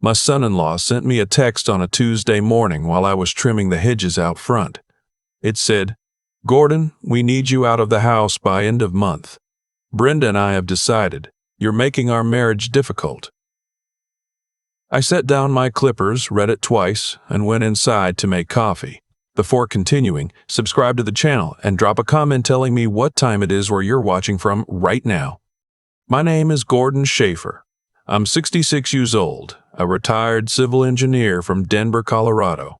My son-in-law sent me a text on a Tuesday morning while I was trimming the hedges out front. It said, "Gordon, we need you out of the house by end of month. Brenda and I have decided you're making our marriage difficult." I set down my clippers, read it twice, and went inside to make coffee. Before continuing, subscribe to the channel and drop a comment telling me what time it is where you're watching from right now. My name is Gordon Schaefer. I'm 66 years old, a retired civil engineer from Denver, Colorado.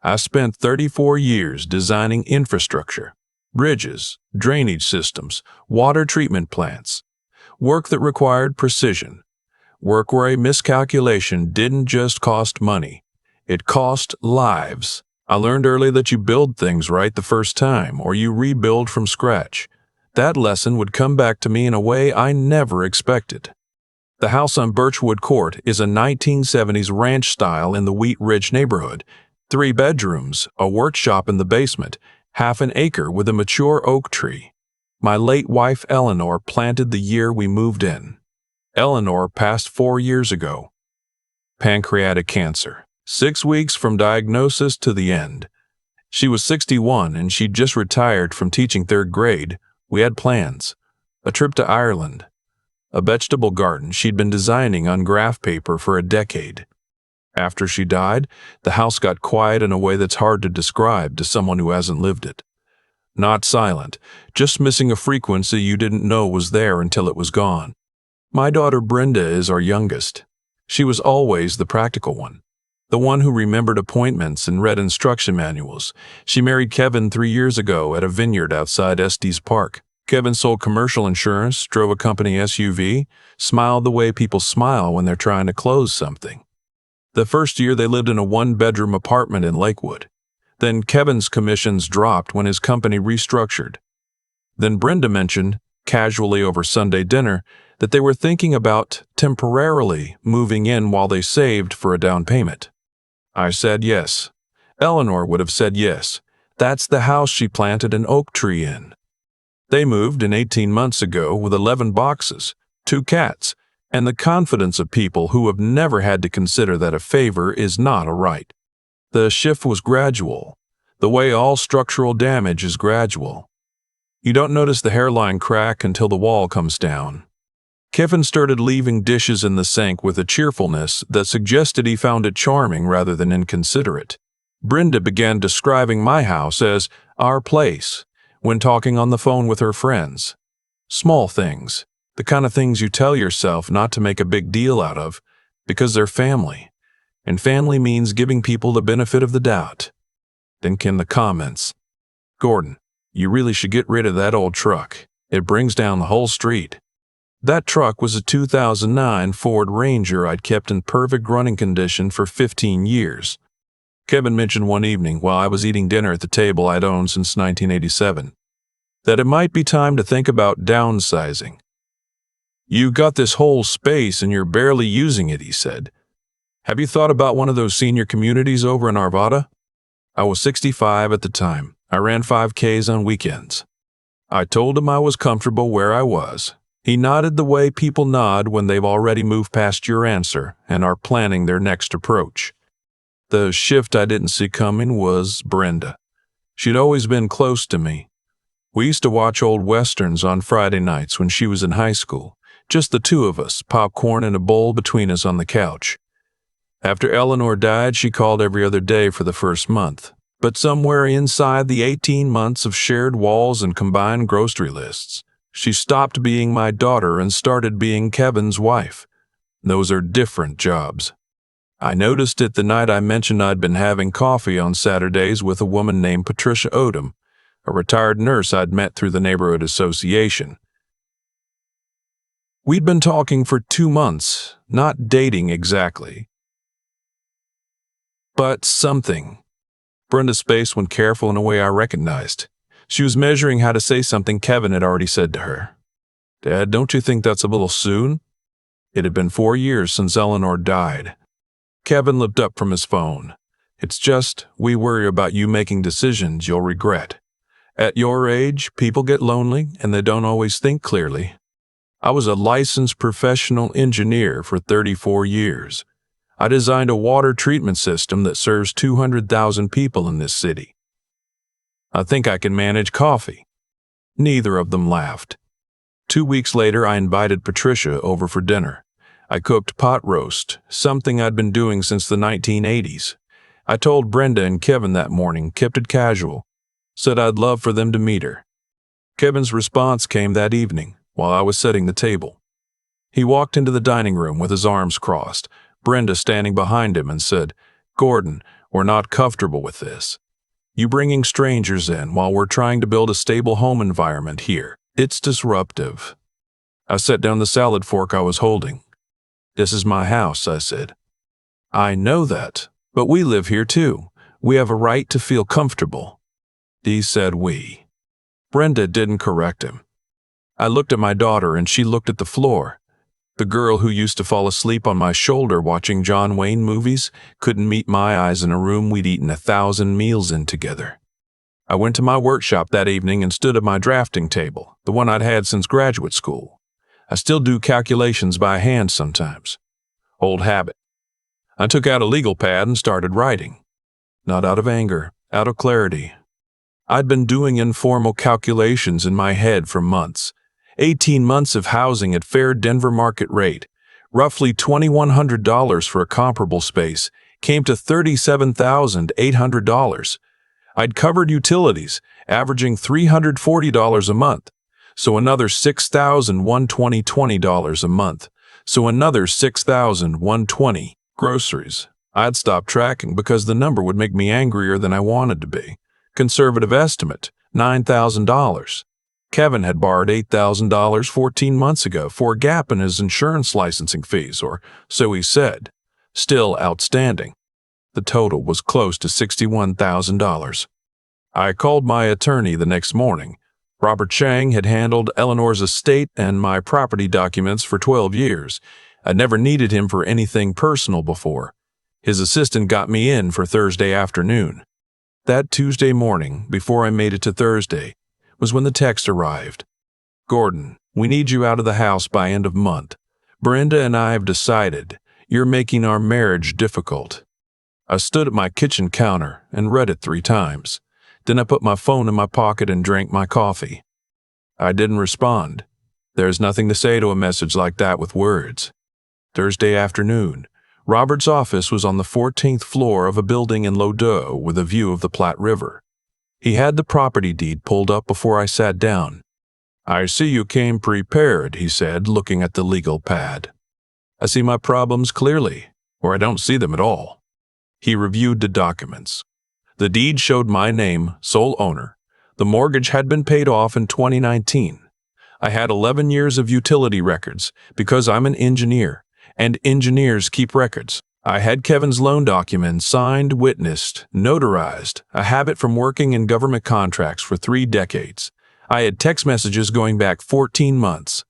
I spent 34 years designing infrastructure, bridges, drainage systems, water treatment plants, work that required precision, work where a miscalculation didn't just cost money, it cost lives. I learned early that you build things right the first time or you rebuild from scratch. That lesson would come back to me in a way I never expected. The house on Birchwood Court is a 1970s ranch style in the Wheat Ridge neighborhood. 3 bedrooms, a workshop in the basement, half an acre with a mature oak tree. My late wife Eleanor planted the year we moved in. Eleanor passed 4 years ago. Pancreatic cancer. 6 weeks from diagnosis to the end. She was 61 and she'd just retired from teaching 3rd grade. We had plans. A trip to Ireland. A vegetable garden she'd been designing on graph paper for a decade. After she died, the house got quiet in a way that's hard to describe to someone who hasn't lived it. Not silent, just missing a frequency you didn't know was there until it was gone. My daughter Brenda is our youngest. She was always the practical one, the one who remembered appointments and read instruction manuals. She married Kevin 3 years ago at a vineyard outside Estes Park. Kevin sold commercial insurance, drove a company SUV, smiled the way people smile when they're trying to close something. The first year they lived in a 1-bedroom apartment in Lakewood. Then Kevin's commissions dropped when his company restructured. Then Brenda mentioned, casually over Sunday dinner, that they were thinking about temporarily moving in while they saved for a down payment. I said yes. Eleanor would have said yes. That's the house she planted an oak tree in. They moved in 18 months ago with 11 boxes, 2 cats, and the confidence of people who have never had to consider that a favor is not a right. The shift was gradual, the way all structural damage is gradual. You don't notice the hairline crack until the wall comes down. Kevin started leaving dishes in the sink with a cheerfulness that suggested he found it charming rather than inconsiderate. Brenda began describing my house as our place when talking on the phone with her friends. Small things, the kind of things you tell yourself not to make a big deal out of, because they're family, and family means giving people the benefit of the doubt. Then came the comments. "Gordon, you really should get rid of that old truck. It brings down the whole street." That truck was a 2009 Ford Ranger I'd kept in perfect running condition for 15 years. Kevin mentioned one evening while I was eating dinner at the table I'd owned since 1987, that it might be time to think about downsizing. "You got this whole space and you're barely using it," he said. "Have you thought about one of those senior communities over in Arvada?" I was 65 at the time. I ran 5Ks on weekends. I told him I was comfortable where I was. He nodded the way people nod when they've already moved past your answer and are planning their next approach. The shift I didn't see coming was Brenda. She'd always been close to me. We used to watch old westerns on Friday nights when she was in high school, just the 2 of us, popcorn and a bowl between us on the couch. After Eleanor died, she called every other day for the first month. But somewhere inside the 18 months of shared walls and combined grocery lists, she stopped being my daughter and started being Kevin's wife. Those are different jobs. I noticed it the night I mentioned I'd been having coffee on Saturdays with a woman named Patricia Odom, a retired nurse I'd met through the neighborhood association. We'd been talking for 2 months, not dating exactly, but something. Brenda's face went careful in a way I recognized. She was measuring how to say something Kevin had already said to her. "Dad, don't you think that's a little soon?" It had been 4 years since Eleanor died. Kevin looked up from his phone. "It's just, we worry about you making decisions you'll regret. At your age, people get lonely and they don't always think clearly. I was a licensed professional engineer for 34 years. I designed a water treatment system that serves 200,000 people in this city. I think I can manage coffee." Neither of them laughed. 2 weeks later, I invited Patricia over for dinner. I cooked pot roast, something I'd been doing since the 1980s. I told Brenda and Kevin that morning, kept it casual, said I'd love for them to meet her. Kevin's response came that evening, while I was setting the table. He walked into the dining room with his arms crossed, Brenda standing behind him, and said, "Gordon, we're not comfortable with this. You bringing strangers in while we're trying to build a stable home environment here. It's disruptive." I set down the salad fork I was holding. "This is my house," I said. "I know that, but we live here too. We have a right to feel comfortable." He said we. Brenda didn't correct him. I looked at my daughter and she looked at the floor. The girl who used to fall asleep on my shoulder watching John Wayne movies couldn't meet my eyes in a room we'd eaten 1,000 meals in together. I went to my workshop that evening and stood at my drafting table, the one I'd had since graduate school. I still do calculations by hand sometimes. Old habit. I took out a legal pad and started writing. Not out of anger, out of clarity. I'd been doing informal calculations in my head for months. 18 months of housing at fair Denver market rate, roughly $2,100 for a comparable space, came to $37,800. I'd covered utilities, averaging $340 a month, so another $6,120 a month, so another $6,120. Groceries. I'd stopped tracking because the number would make me angrier than I wanted to be. Conservative estimate, $9,000. Kevin had borrowed $8,000 14 months ago for a gap in his insurance licensing fees, or so he said, still outstanding. The total was close to $61,000. I called my attorney the next morning. Robert Chang had handled Eleanor's estate and my property documents for 12 years. I'd never needed him for anything personal before. His assistant got me in for Thursday afternoon. That Tuesday morning, before I made it to Thursday, was when the text arrived. "Gordon, we need you out of the house by end of month. Brenda and I have decided you're making our marriage difficult." I stood at my kitchen counter and read it 3 times. Then I put my phone in my pocket and drank my coffee. I didn't respond. There's nothing to say to a message like that with words. Thursday afternoon, Robert's office was on the 14th floor of a building in Lodeux with a view of the Platte River. He had the property deed pulled up before I sat down. "I see you came prepared," he said, looking at the legal pad. "I see my problems clearly, or I don't see them at all." He reviewed the documents. The deed showed my name, sole owner. The mortgage had been paid off in 2019. I had 11 years of utility records because I'm an engineer, and engineers keep records. I had Kevin's loan documents signed, witnessed, notarized, a habit from working in government contracts for 3 decades. I had text messages going back 14 months.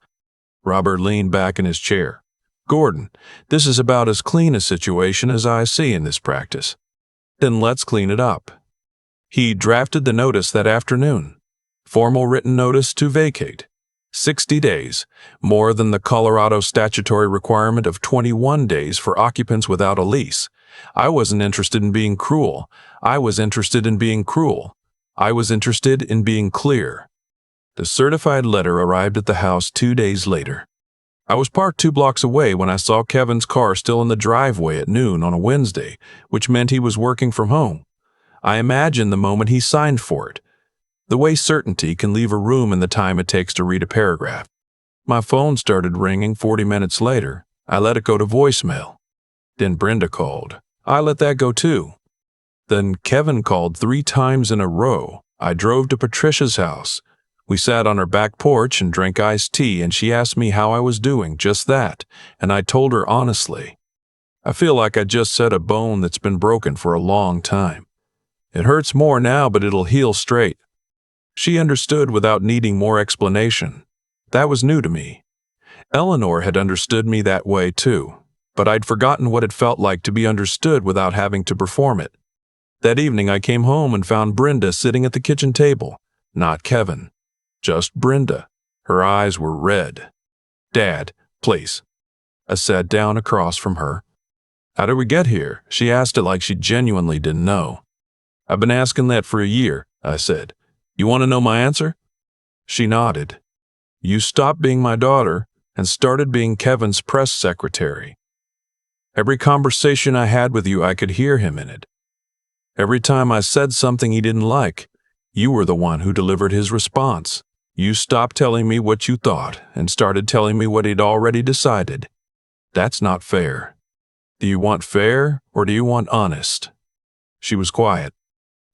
Robert leaned back in his chair. "Gordon, this is about as clean a situation as I see in this practice." "Then let's clean it up." He drafted the notice that afternoon. Formal written notice to vacate. 60 days, more than the Colorado statutory requirement of 21 days for occupants without a lease. I wasn't interested in being cruel. I was interested in being cruel. I was interested in being clear. The certified letter arrived at the house 2 days later. I was parked 2 blocks away when I saw Kevin's car still in the driveway at noon on a Wednesday, which meant he was working from home. I imagined the moment he signed for it. The way certainty can leave a room in the time it takes to read a paragraph. My phone started ringing 40 minutes later. I let it go to voicemail. Then Brenda called. I let that go too. Then Kevin called 3 times in a row. I drove to Patricia's house. We sat on her back porch and drank iced tea, and she asked me how I was doing, just that, and I told her honestly. I feel like I just set a bone that's been broken for a long time. It hurts more now, but it'll heal straight. She understood without needing more explanation. That was new to me. Eleanor had understood me that way too, but I'd forgotten what it felt like to be understood without having to perform it. That evening I came home and found Brenda sitting at the kitchen table, not Kevin. Just Brenda. Her eyes were red. "Dad, please." I sat down across from her. How did we get here? She asked it like she genuinely didn't know. I've been asking that for a year, I said. You want to know my answer? She nodded. You stopped being my daughter and started being Kevin's press secretary. Every conversation I had with you, I could hear him in it. Every time I said something he didn't like, you were the one who delivered his response. You stopped telling me what you thought and started telling me what he'd already decided. That's not fair. Do you want fair or do you want honest? She was quiet.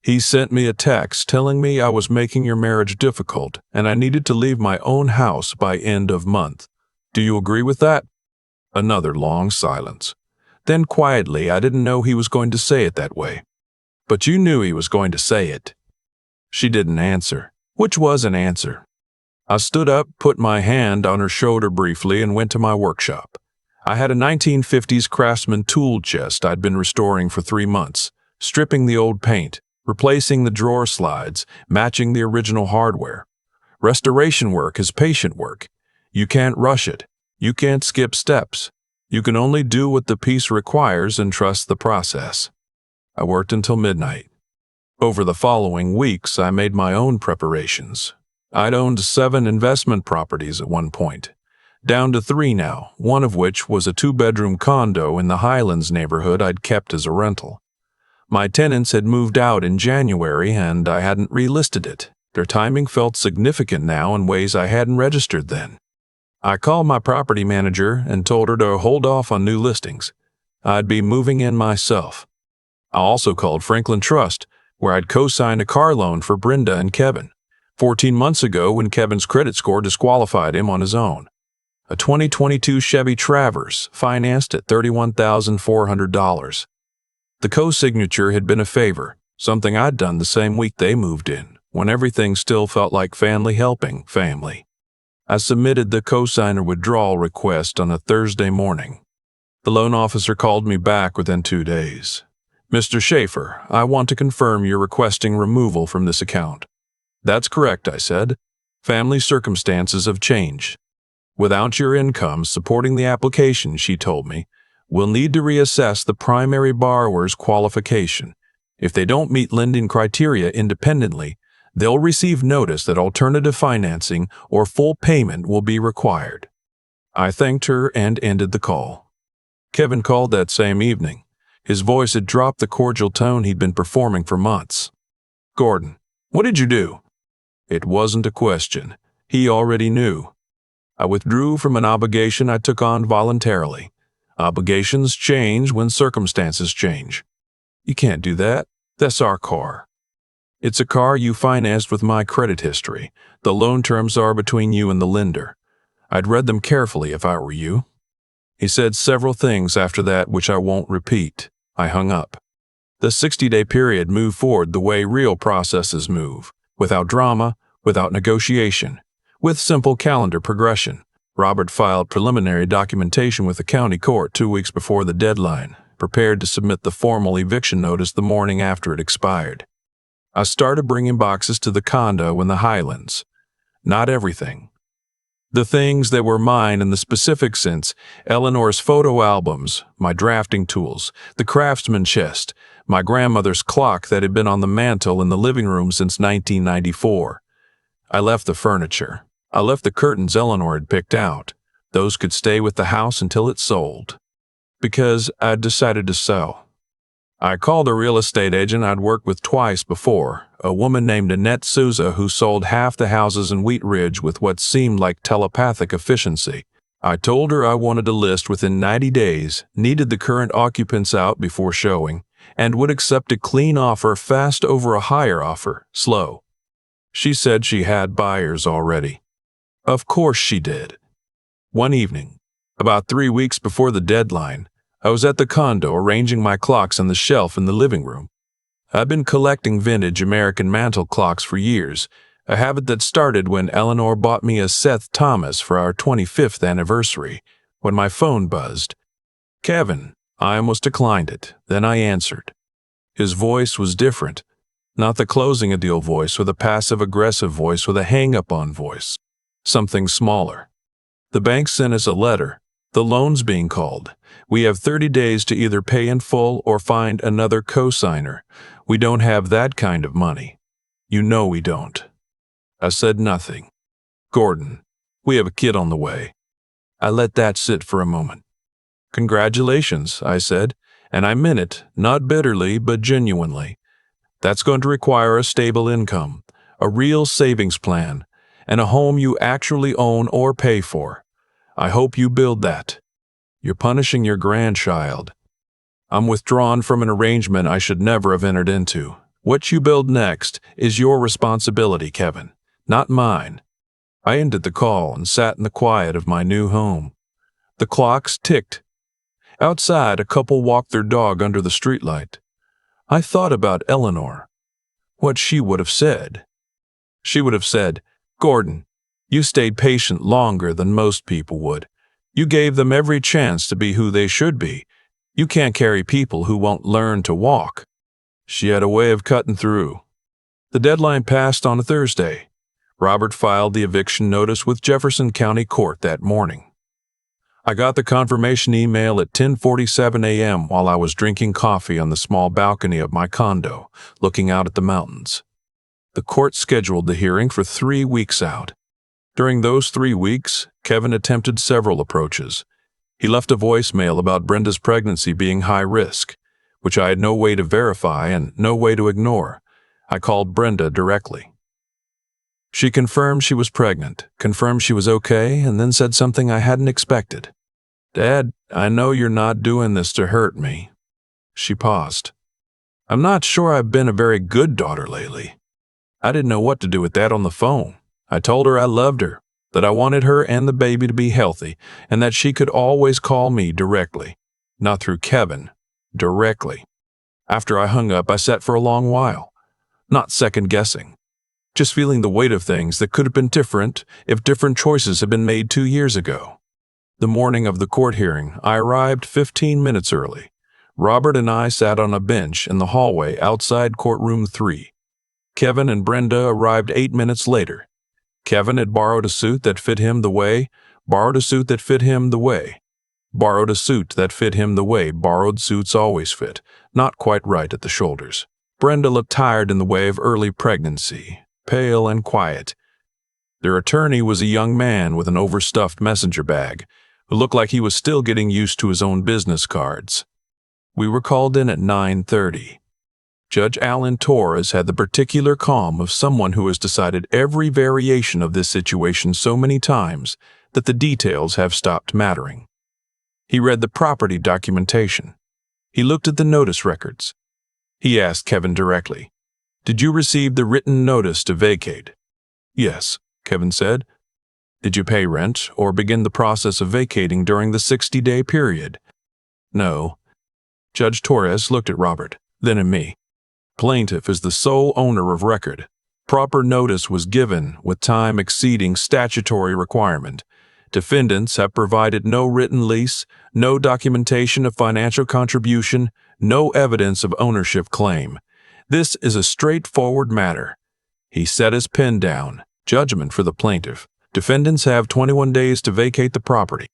He sent me a text telling me I was making your marriage difficult and I needed to leave my own house by end of month. Do you agree with that? Another long silence. Then quietly, I didn't know he was going to say it that way. But you knew he was going to say it. She didn't answer, which was an answer. I stood up, put my hand on her shoulder briefly, and went to my workshop. I had a 1950s Craftsman tool chest I'd been restoring for 3 months, stripping the old paint, replacing the drawer slides, matching the original hardware. Restoration work is patient work. You can't rush it. You can't skip steps. You can only do what the piece requires and trust the process. I worked until midnight. Over the following weeks, I made my own preparations. I'd owned 7 investment properties at one point, down to 3 now, one of which was a 2-bedroom condo in the Highlands neighborhood I'd kept as a rental. My tenants had moved out in January and I hadn't relisted it. Their timing felt significant now in ways I hadn't registered then. I called my property manager and told her to hold off on new listings. I'd be moving in myself. I also called Franklin Trust, where I'd co-signed a car loan for Brenda and Kevin, 14 months ago when Kevin's credit score disqualified him on his own. A 2022 Chevy Traverse, financed at $31,400. The co-signature had been a favor, something I'd done the same week they moved in, when everything still felt like family helping family. I submitted the co-signer withdrawal request on a Thursday morning. The loan officer called me back within 2 days. Mr. Schaefer, I want to confirm you're requesting removal from this account. That's correct, I said. Family circumstances have changed. Without your income supporting the application, she told me, we'll need to reassess the primary borrower's qualification. If they don't meet lending criteria independently, they'll receive notice that alternative financing or full payment will be required. I thanked her and ended the call. Kevin called that same evening. His voice had dropped the cordial tone he'd been performing for months. Gordon, what did you do? It wasn't a question. He already knew. I withdrew from an obligation I took on voluntarily. Obligations change when circumstances change. You can't do that. That's our car. It's a car you financed with my credit history. The loan terms are between you and the lender. I'd read them carefully if I were you. He said several things after that which I won't repeat. I hung up. The 60-day period moved forward the way real processes move, without drama, without negotiation, with simple calendar progression. Robert filed preliminary documentation with the county court 2 weeks before the deadline, prepared to submit the formal eviction notice the morning after it expired. I started bringing boxes to the condo in the Highlands. Not everything. The things that were mine in the specific sense, Eleanor's photo albums, my drafting tools, the Craftsman chest, my grandmother's clock that had been on the mantel in the living room since 1994. I left the furniture. I left the curtains Eleanor had picked out. Those could stay with the house until it sold. Because I'd decided to sell. I called a real estate agent I'd worked with twice before, a woman named Annette Souza who sold half the houses in Wheat Ridge with what seemed like telepathic efficiency. I told her I wanted to list within 90 days, needed the current occupants out before showing, and would accept a clean offer fast over a higher offer, slow. She said she had buyers already. Of course she did. One evening, about 3 weeks before the deadline, I was at the condo arranging my clocks on the shelf in the living room. I've been collecting vintage American mantel clocks for years, a habit that started when Eleanor bought me a Seth Thomas for our 25th anniversary, when my phone buzzed. Kevin, I almost declined it, then I answered. His voice was different, not the closing a deal voice or the passive-aggressive voice or the hang-up on voice. Something smaller. The bank sent us a letter. The loan's being called. We have 30 days to either pay in full or find another co-signer. We don't have that kind of money. You know we don't. I said nothing. Gordon, we have a kid on the way. I let that sit for a moment. Congratulations, I said, and I meant it, not bitterly, but genuinely. That's going to require a stable income, a real savings plan, and a home you actually own or pay for. I hope you build that. You're punishing your grandchild. I'm withdrawn from an arrangement I should never have entered into. What you build next is your responsibility, Kevin, not mine. I ended the call and sat in the quiet of my new home. The clocks ticked. Outside, a couple walked their dog under the streetlight. I thought about Eleanor. What she would have said. She would have said, Gordon, you stayed patient longer than most people would. You gave them every chance to be who they should be. You can't carry people who won't learn to walk. She had a way of cutting through. The deadline passed on a Thursday. Robert filed the eviction notice with Jefferson County Court that morning. I got the confirmation email at 10:47 a.m. while I was drinking coffee on the small balcony of my condo, looking out at the mountains. The court scheduled the hearing for 3 weeks out. During those 3 weeks, Kevin attempted several approaches. He left a voicemail about Brenda's pregnancy being high risk, which I had no way to verify and no way to ignore. I called Brenda directly. She confirmed she was pregnant, confirmed she was okay, and then said something I hadn't expected. Dad, I know you're not doing this to hurt me. She paused. I'm not sure I've been a very good daughter lately. I didn't know what to do with that on the phone. I told her I loved her, that I wanted her and the baby to be healthy, and that she could always call me directly. Not through Kevin, directly. After I hung up, I sat for a long while, not second-guessing, just feeling the weight of things that could have been different if different choices had been made 2 years ago. The morning of the court hearing, I arrived 15 minutes early. Robert and I sat on a bench in the hallway outside courtroom 3. Kevin and Brenda arrived 8 minutes later. Kevin had borrowed a suit that fit him the way, borrowed a suit that fit him the way, borrowed a suit that fit him the way borrowed suits always fit, not quite right at the shoulders. Brenda looked tired in the way of early pregnancy, pale and quiet. Their attorney was a young man with an overstuffed messenger bag, who looked like he was still getting used to his own business cards. We were called in at 9:30. Judge Alan Torres had the particular calm of someone who has decided every variation of this situation so many times that the details have stopped mattering. He read the property documentation. He looked at the notice records. He asked Kevin directly, "Did you receive the written notice to vacate?" "Yes," Kevin said. "Did you pay rent or begin the process of vacating during the 60-day period?" "No." Judge Torres looked at Robert, then at me. Plaintiff is the sole owner of record. Proper notice was given with time exceeding statutory requirement. Defendants have provided no written lease, no documentation of financial contribution, no evidence of ownership claim. This is a straightforward matter. He set his pen down. Judgment for the plaintiff. Defendants have 21 days to vacate the property.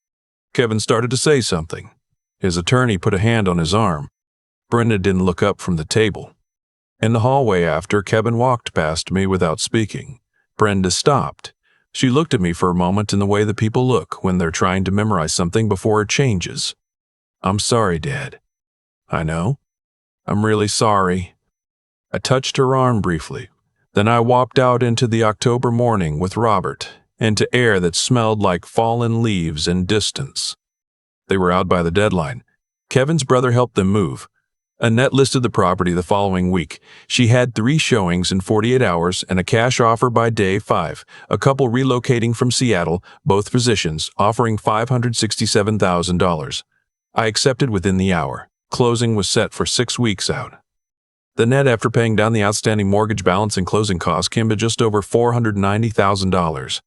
Kevin started to say something. His attorney put a hand on his arm. Brenda didn't look up from the table. In the hallway after, Kevin walked past me without speaking. Brenda stopped. She looked at me for a moment in the way that people look when they're trying to memorize something before it changes. "I'm sorry, Dad." "I know. I'm really sorry." I touched her arm briefly. Then I walked out into the October morning with Robert, into air that smelled like fallen leaves and distance. They were out by the deadline. Kevin's brother helped them move. Annette listed the property the following week. She had 3 showings in 48 hours and a cash offer by day 5, a couple relocating from Seattle, both physicians, offering $567,000. I accepted within the hour. Closing was set for 6 weeks out. The net after paying down the outstanding mortgage balance and closing costs came to just over $490,000.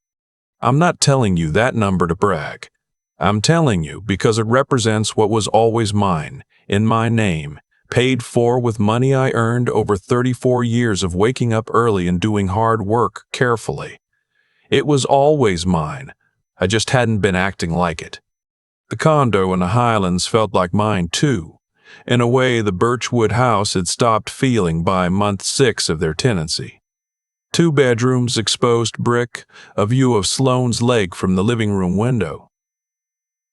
I'm not telling you that number to brag. I'm telling you because it represents what was always mine, in my name, paid for with money I earned over 34 years of waking up early and doing hard work carefully. It was always mine. I just hadn't been acting like it. The condo in the Highlands felt like mine too. In a way, the Birchwood house had stopped feeling by month 6 of their tenancy. 2 bedrooms, exposed brick, a view of Sloane's Lake from the living room window.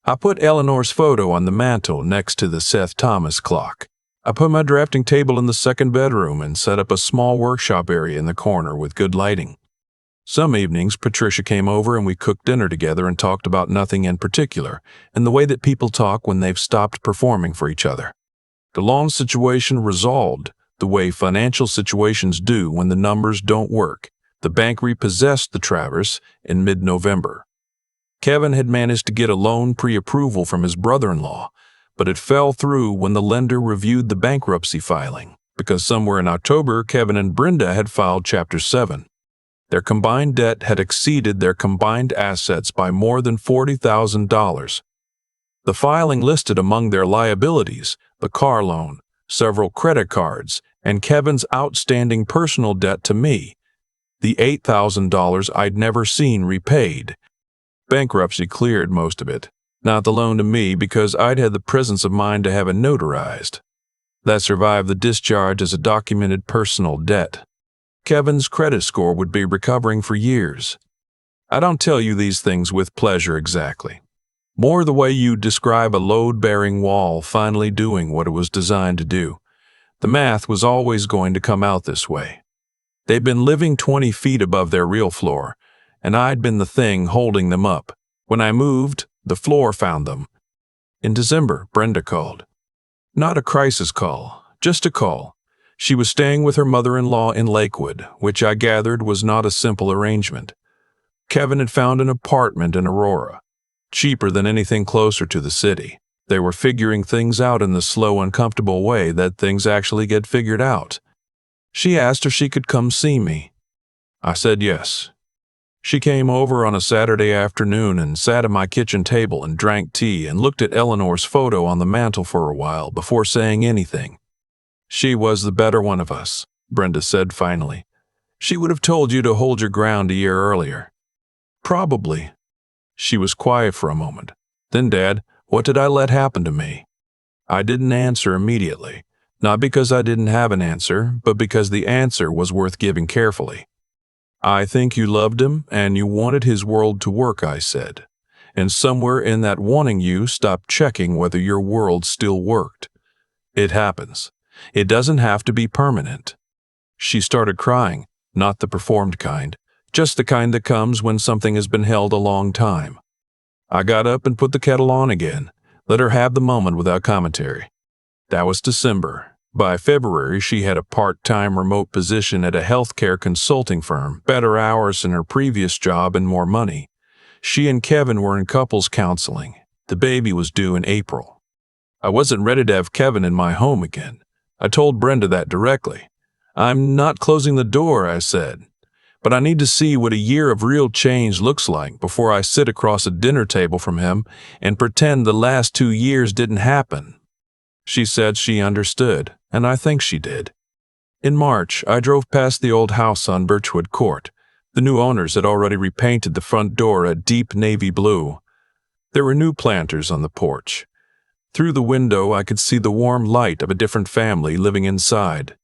I put Eleanor's photo on the mantel next to the Seth Thomas clock. I put my drafting table in the 2nd bedroom and set up a small workshop area in the corner with good lighting. Some evenings, Patricia came over and we cooked dinner together and talked about nothing in particular, and the way that people talk when they've stopped performing for each other. The loan situation resolved the way financial situations do when the numbers don't work. The bank repossessed the Travers in mid-November. Kevin had managed to get a loan pre-approval from his brother-in-law, but it fell through when the lender reviewed the bankruptcy filing, because somewhere in October, Kevin and Brenda had filed Chapter 7. Their combined debt had exceeded their combined assets by more than $40,000. The filing listed among their liabilities the car loan, several credit cards, and Kevin's outstanding personal debt to me, the $8,000 I'd never seen repaid. Bankruptcy cleared most of it, not the loan to me because I'd had the presence of mind to have it notarized. That survived the discharge as a documented personal debt. Kevin's credit score would be recovering for years. I don't tell you these things with pleasure exactly. More the way you describe a load-bearing wall finally doing what it was designed to do. The math was always going to come out this way. They'd been living 20 feet above their real floor, and I'd been the thing holding them up. When I moved, the floor found them. In December, Brenda called. Not a crisis call, just a call. She was staying with her mother-in-law in Lakewood, which I gathered was not a simple arrangement. Kevin had found an apartment in Aurora, cheaper than anything closer to the city. They were figuring things out in the slow, uncomfortable way that things actually get figured out. She asked if she could come see me. I said yes. She came over on a Saturday afternoon and sat at my kitchen table and drank tea and looked at Eleanor's photo on the mantel for a while before saying anything. She was the better one of us, Brenda said finally. She would have told you to hold your ground a year earlier. Probably. She was quiet for a moment. Then, Dad, what did I let happen to me? I didn't answer immediately, not because I didn't have an answer, but because the answer was worth giving carefully. I think you loved him and you wanted his world to work, I said. And somewhere in that wanting you stopped checking whether your world still worked. It happens. It doesn't have to be permanent. She started crying, not the performed kind, just the kind that comes when something has been held a long time. I got up and put the kettle on again, let her have the moment without commentary. That was December. By February, she had a part-time remote position at a healthcare consulting firm, better hours than her previous job and more money. She and Kevin were in couples counseling. The baby was due in April. I wasn't ready to have Kevin in my home again. I told Brenda that directly. I'm not closing the door, I said, but I need to see what a year of real change looks like before I sit across a dinner table from him and pretend the last 2 years didn't happen. She said she understood, and I think she did. In March, I drove past the old house on Birchwood Court. The new owners had already repainted the front door a deep navy blue. There were new planters on the porch. Through the window, I could see the warm light of a different family living inside.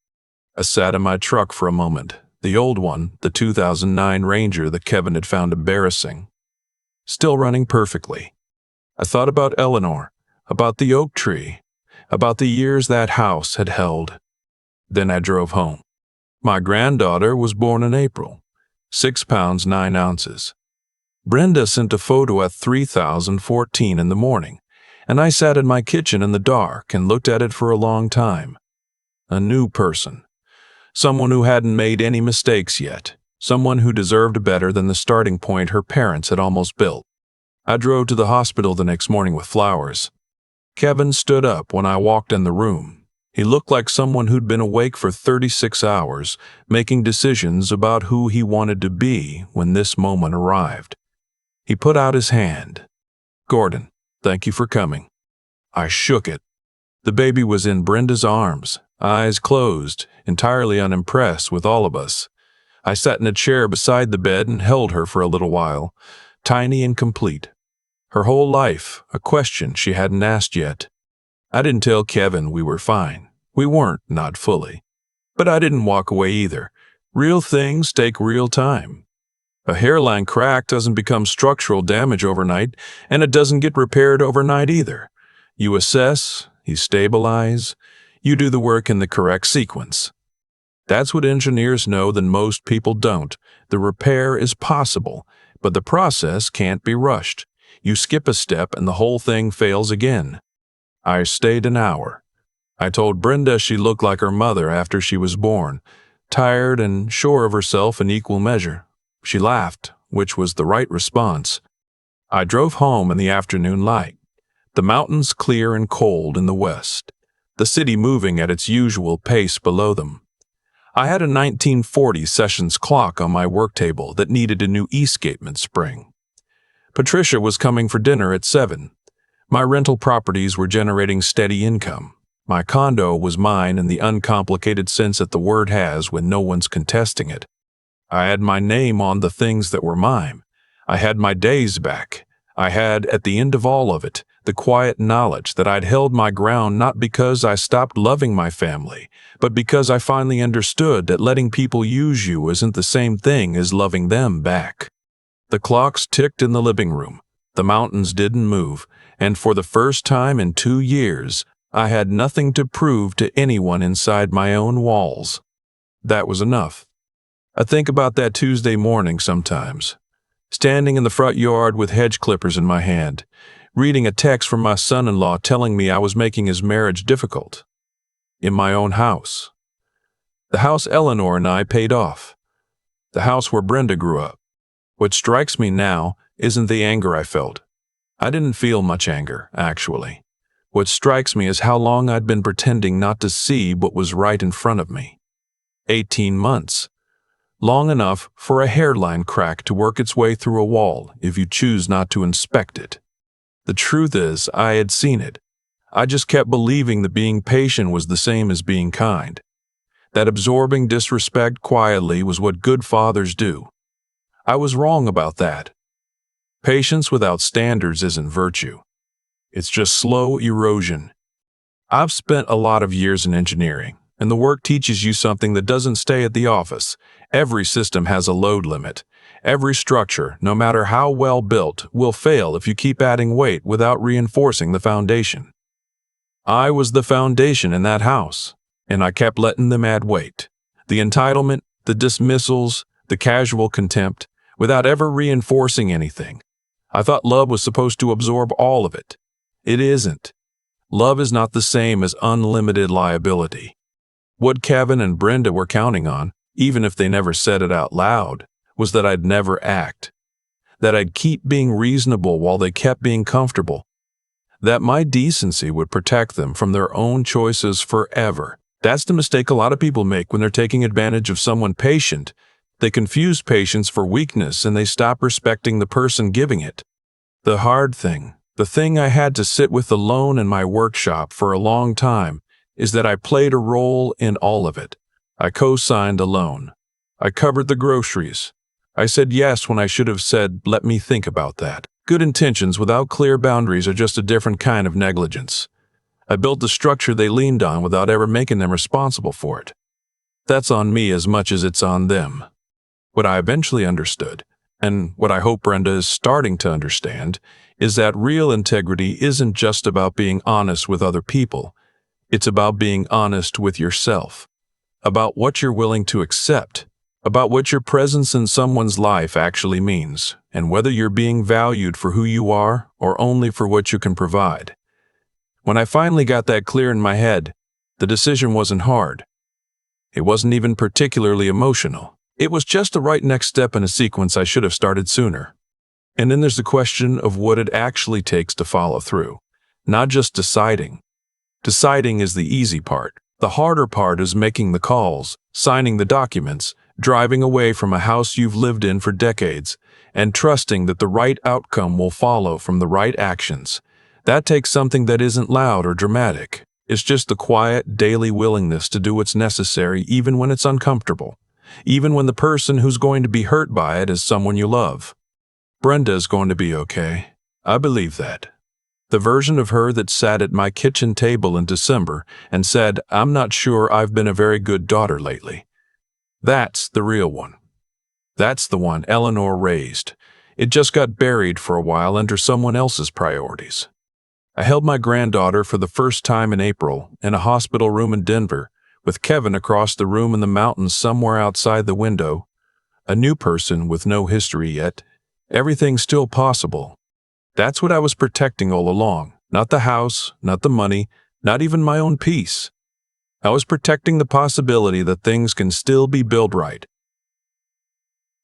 I sat in my truck for a moment, the old one, the 2009 Ranger that Kevin had found embarrassing. Still running perfectly. I thought about Eleanor, about the oak tree, about the years that house had held. Then I drove home. My granddaughter was born in April, 6 pounds 9 ounces. Brenda sent a photo at 3,014 in the morning, and I sat in my kitchen in the dark and looked at it for a long time. A new person. Someone who hadn't made any mistakes yet. Someone who deserved better than the starting point her parents had almost built. I drove to the hospital the next morning with flowers. Kevin stood up when I walked in the room. He looked like someone who'd been awake for 36 hours, making decisions about who he wanted to be when this moment arrived. He put out his hand. Gordon, thank you for coming. I shook it. The baby was in Brenda's arms, eyes closed, entirely unimpressed with all of us. I sat in a chair beside the bed and held her for a little while, tiny and complete. Her whole life, a question she hadn't asked yet. I didn't tell Kevin we were fine. We weren't, not fully. But I didn't walk away either. Real things take real time. A hairline crack doesn't become structural damage overnight, and it doesn't get repaired overnight either. You assess, you stabilize, you do the work in the correct sequence. That's what engineers know that most people don't. The repair is possible, but the process can't be rushed. You skip a step and the whole thing fails again. I stayed an hour. I told Brenda she looked like her mother after she was born, tired and sure of herself in equal measure. She laughed, which was the right response. I drove home in the afternoon light. The mountains clear and cold in the west, the city moving at its usual pace below them. I had a 1940 Sessions clock on my work table that needed a new escapement spring. Patricia was coming for dinner at 7. My rental properties were generating steady income. My condo was mine in the uncomplicated sense that the word has when no one's contesting it. I had my name on the things that were mine. I had my days back. I had, at the end of all of it, the quiet knowledge that I'd held my ground not because I stopped loving my family, but because I finally understood that letting people use you isn't the same thing as loving them back. The clocks ticked in the living room. The mountains didn't move, and for the first time in 2 years, I had nothing to prove to anyone inside my own walls. That was enough. I think about that Tuesday morning sometimes, standing in the front yard with hedge clippers in my hand, reading a text from my son-in-law telling me I was making his marriage difficult. In my own house. The house Eleanor and I paid off. The house where Brenda grew up. What strikes me now isn't the anger I felt. I didn't feel much anger, actually. What strikes me is how long I'd been pretending not to see what was right in front of me. 18 months. Long enough for a hairline crack to work its way through a wall if you choose not to inspect it. The truth is, I had seen it. I just kept believing that being patient was the same as being kind. That absorbing disrespect quietly was what good fathers do. I was wrong about that. Patience without standards isn't virtue. It's just slow erosion. I've spent a lot of years in engineering, and the work teaches you something that doesn't stay at the office. Every system has a load limit. Every structure, no matter how well built, will fail if you keep adding weight without reinforcing the foundation. I was the foundation in that house, and I kept letting them add weight. The entitlement, the dismissals, the casual contempt, without ever reinforcing anything. I thought love was supposed to absorb all of it. It isn't. Love is not the same as unlimited liability. What Kevin and Brenda were counting on, even if they never said it out loud, was that I'd never act. That I'd keep being reasonable while they kept being comfortable. That my decency would protect them from their own choices forever. That's the mistake a lot of people make when they're taking advantage of someone patient. They confuse patience for weakness and they stop respecting the person giving it. The hard thing, the thing I had to sit with alone in my workshop for a long time, is that I played a role in all of it. I co-signed alone. I covered the groceries. I said yes when I should have said, let me think about that. Good intentions without clear boundaries are just a different kind of negligence. I built the structure they leaned on without ever making them responsible for it. That's on me as much as it's on them. What I eventually understood, and what I hope Brenda is starting to understand, is that real integrity isn't just about being honest with other people. It's about being honest with yourself, about what you're willing to accept, about what your presence in someone's life actually means, and whether you're being valued for who you are or only for what you can provide. When I finally got that clear in my head, the decision wasn't hard. It wasn't even particularly emotional. It was just the right next step in a sequence I should have started sooner. And then there's the question of what it actually takes to follow through, not just deciding. Deciding is the easy part. The harder part is making the calls, signing the documents, driving away from a house you've lived in for decades, and trusting that the right outcome will follow from the right actions. That takes something that isn't loud or dramatic. It's just the quiet, daily willingness to do what's necessary even when it's uncomfortable, even when the person who's going to be hurt by it is someone you love. Brenda is going to be okay. I believe that. The version of her that sat at my kitchen table in December and said, "I'm not sure I've been a very good daughter lately." That's the real one. That's the one Eleanor raised. It just got buried for a while under someone else's priorities. I held my granddaughter for the first time in April in a hospital room in Denver, with Kevin across the room in the mountains somewhere outside the window. A new person with no history yet. Everything's still possible. That's what I was protecting all along. Not the house, not the money, not even my own peace. I was protecting the possibility that things can still be built right.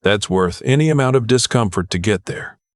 That's worth any amount of discomfort to get there.